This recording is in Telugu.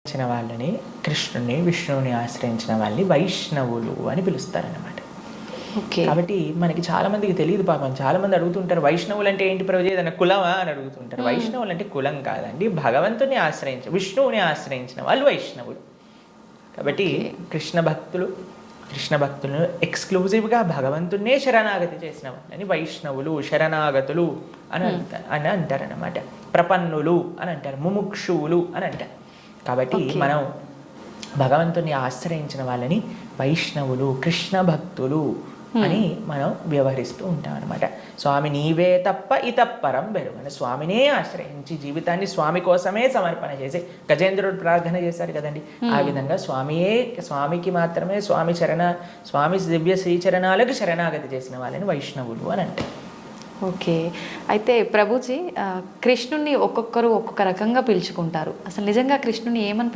ఆశ్రయించిన వాళ్ళని, కృష్ణుని, విష్ణువుని ఆశ్రయించిన వాళ్ళని వైష్ణవులు అని పిలుస్తారన్నమాట. ఓకే. కాబట్టి మనకి చాలా మందికి తెలియదు పాపం. చాలా మంది అడుగుతుంటారు, వైష్ణవులు అంటే ఏంటి ప్రభుజీ, ఏదైనా కులమా అని అడుగుతుంటారు. వైష్ణవులు అంటే కులం కాదండి, భగవంతుని విష్ణువుని ఆశ్రయించిన వాళ్ళు వైష్ణవులు. కాబట్టి కృష్ణ భక్తులను ఎక్స్క్లూజివ్గా భగవంతున్నే శరణాగతి చేసిన వాళ్ళని వైష్ణవులు, శరణాగతులు అని అంటారన్నమాట. ప్రపన్నులు అని అంటారు, ముముక్షువులు అని అంటారు. కాబట్టి మనం భగవంతుని ఆశ్రయించిన వాళ్ళని వైష్ణవులు, కృష్ణ భక్తులు అని మనం వ్యవహరిస్తూ ఉంటాం అనమాట. స్వామి నీవే తప్ప ఇతప్పరం బెరుగని, స్వామినే ఆశ్రయించి జీవితాన్ని స్వామి కోసమే సమర్పణ చేసి గజేంద్రుడు ప్రార్థన చేశారు కదండి. ఆ విధంగా స్వామికి మాత్రమే స్వామి దివ్య శ్రీచరణాలకు శరణాగతి చేసిన వాళ్ళని వైష్ణవులు అని అంటారు. ఓకే. అయితే ప్రభుజీ, కృష్ణుణ్ణి ఒక్కొక్కరు ఒక్కొక్క రకంగా పిలుచుకుంటారు. అసలు నిజంగా కృష్ణుని ఏమని